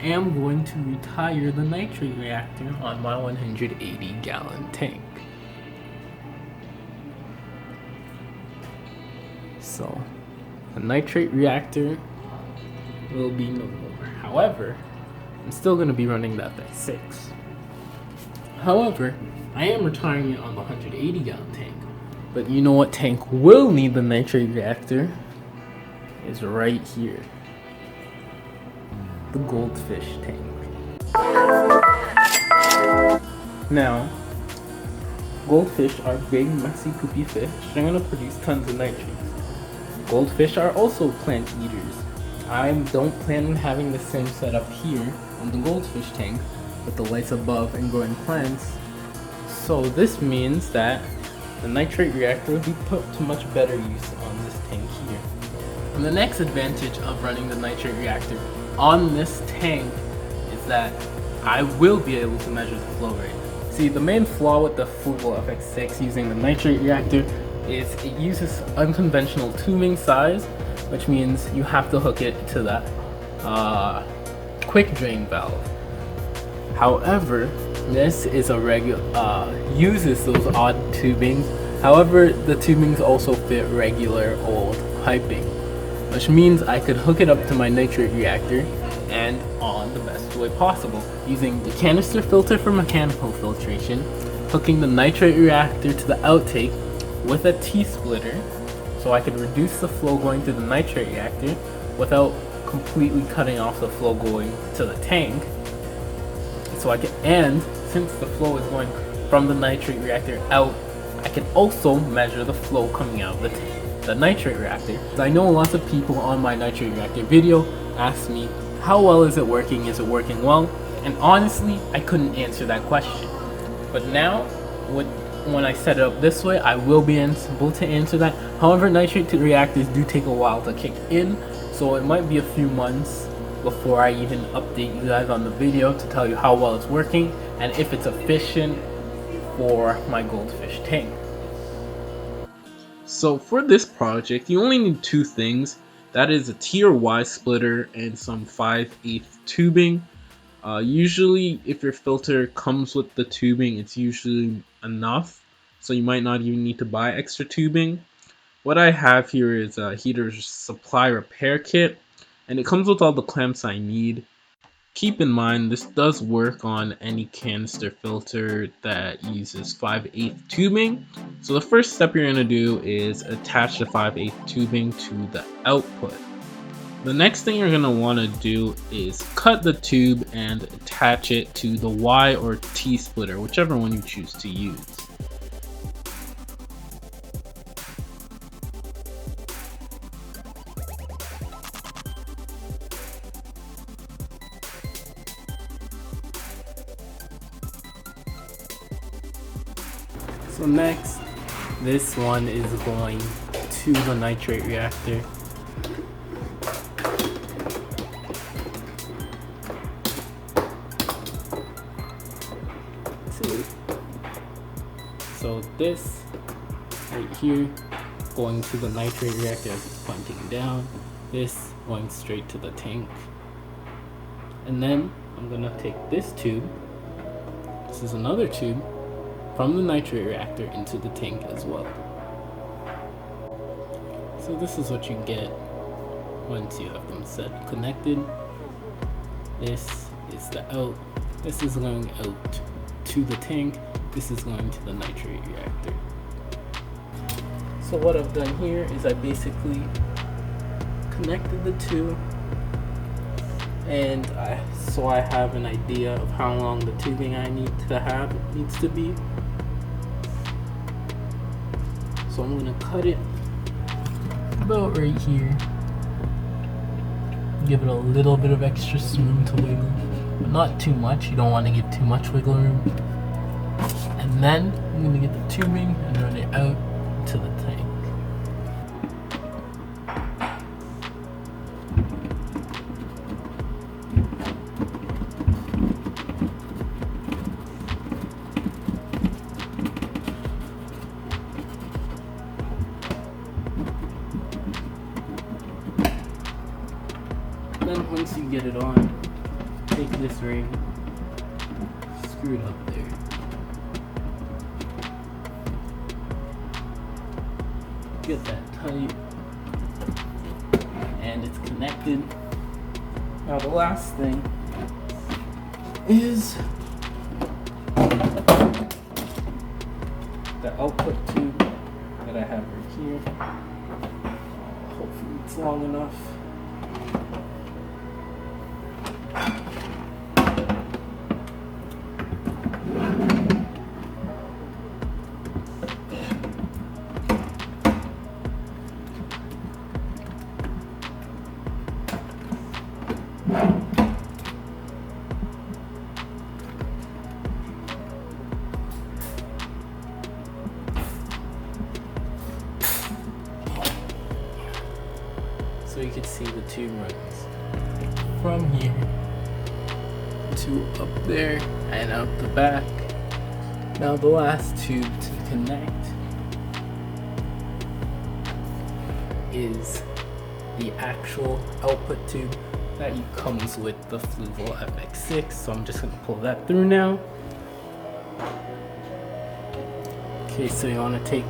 am going to retire the nitrate reactor on my 180-gallon tank. So, the nitrate reactor will be no more. However, I'm still going to be running that at 6. However, I am retiring it on the 180-gallon tank. But you know what tank will need the nitrate reactor? Is right here. The goldfish tank. Now, goldfish are big, messy, poopy fish. They're going to produce tons of nitrates. Goldfish are also plant eaters. I don't plan on having the same setup here on the goldfish tank with the lights above and growing plants. So this means that the nitrate reactor will be put to much better use on this tank here. And the next advantage of running the nitrate reactor on this tank is that I will be able to measure the flow rate. See, the main flaw with the fluval FX6 using the nitrate reactor is it uses unconventional tubing size, which means you have to hook it to that quick drain valve. However, this is a uses those odd tubings. However, the tubings also fit regular old piping, which means I could hook it up to my nitrate reactor and on the best way possible, using the canister filter for mechanical filtration, hooking the nitrate reactor to the outtake with a T-splitter, so I could reduce the flow going through the nitrate reactor without completely cutting off the flow going to the tank. So I can, and since the flow is going from the nitrate reactor out, I can also measure the flow coming out of the nitrate reactor. I know lots of people on my nitrate reactor video asked me, how well is it working? Is it working well? And honestly, I couldn't answer that question. But now, when I set it up this way, I will be able to answer that. However, nitrate reactors do take a while to kick in, so it might be a few months before I even update you guys on the video to tell you how well it's working and if it's efficient for my goldfish tank. So for this project, you only need 2 things. That is a T or Y splitter and some 5/8 tubing. Usually if your filter comes with the tubing, it's usually enough, so you might not even need to buy extra tubing. What I have here is a heater supply repair kit, and it comes with all the clamps I need. Keep in mind, this does work on any canister filter that uses 5/8 tubing. So the first step you're going to do is attach the 5/8 tubing to the output. The next thing you're going to want to do is cut the tube and attach it to the Y or T splitter, whichever one you choose to use. So next, this one is going to the nitrate reactor. So this right here going to the nitrate reactor as it's pointing down, this going straight to the tank. And then I'm gonna take this tube, this is another tube, from the nitrate reactor into the tank as well. So this is what you get once you have them set connected. This is the out, this is going out to the tank, this is going to the nitrate reactor. So what I've done here is I basically connected the two, and so I have an idea of how long the tubing I need to have needs to be. So I'm gonna cut it about right here. Give it a little bit of extra room to wiggle, but not too much. You don't want to give too much wiggle room. And then I'm gonna get the tubing and run it out to the tank. Then once you get it on, this ring screwed up there. Get that tight, and it's connected. Now the last thing is the output tube that I have right here. Hopefully it's long enough. So you can see the tube runs from here to up there and out the back. Now the last tube to connect is the actual output tube that comes with the Fluval FX6. So I'm just gonna pull that through now. Okay, so you wanna take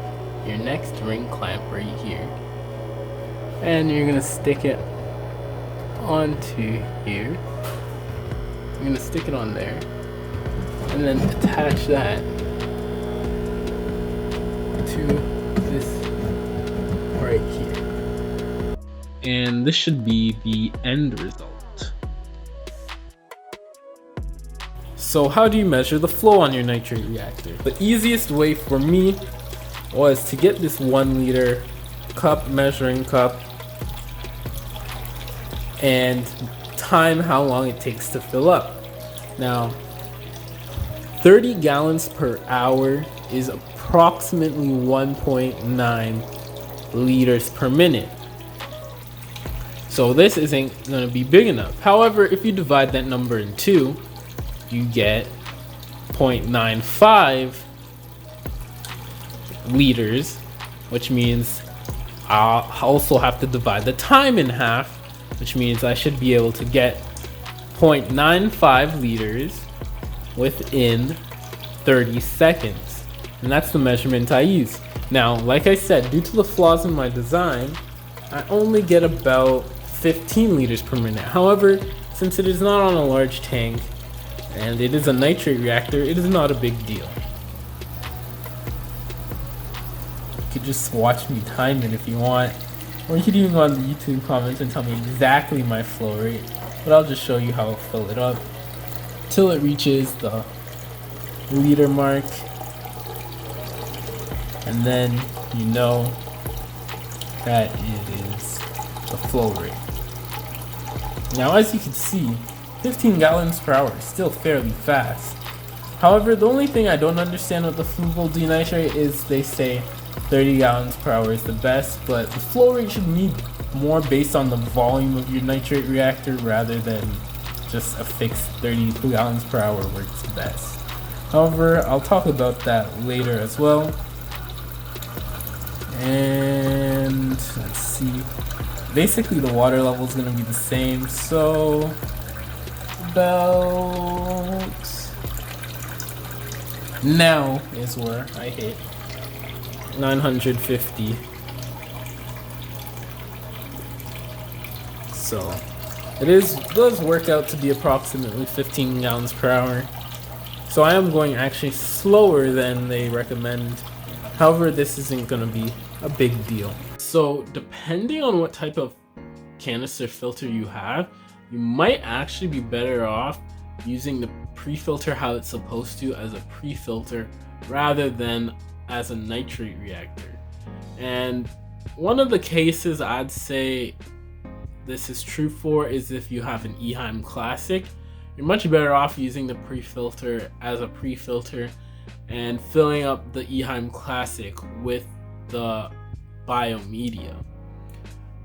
your next ring clamp right here, and you're gonna stick it onto here. You're gonna stick it on there, and then attach that to this right here. And this should be the end result. So how do you measure the flow on your nitrate reactor? The easiest way for me was to get this 1 liter cup, measuring cup, and time how long it takes to fill up. Now, 30 gallons per hour is approximately 1.9 liters per minute. So this isn't going to be big enough. However, if you divide that number in 2, you get 0.95 liters, which means I'll also have to divide the time in half, which means I should be able to get 0.95 liters within 30 seconds. And that's the measurement I use. Now, like I said, due to the flaws in my design, I only get about 15 liters per minute. However, since it is not on a large tank and it is a nitrate reactor, it is not a big deal. You could just watch me time it if you want, or you could even go on the YouTube comments and tell me exactly my flow rate, but I'll just show you how I'll fill it up till it reaches the liter mark, and then you know that it is the flow rate. Now, as you can see, 15 gallons per hour is still fairly fast. However, the only thing I don't understand with the fluval denitrate is they say 30 gallons per hour is the best, but the flow rate should be more based on the volume of your nitrate reactor rather than just a fixed 30 gallons per hour works best. However, I'll talk about that later as well. And let's see. Basically, the water level is going to be the same, so about now is where I hit 950. So it does work out to be approximately 15 gallons per hour. So I am going actually slower than they recommend. However, this isn't going to be a big deal. So depending on what type of canister filter you have, you might actually be better off using the pre-filter how it's supposed to as a pre-filter rather than as a nitrate reactor. And one of the cases I'd say this is true for is if you have an Eheim Classic. You're much better off using the pre-filter as a pre-filter and filling up the Eheim Classic with the biomedia.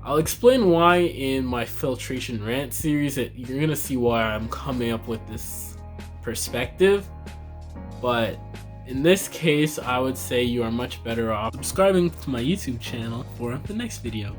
I'll explain why in my filtration rant series. You're gonna see why I'm coming up with this perspective, but in this case I would say you are much better off subscribing to my YouTube channel for the next video.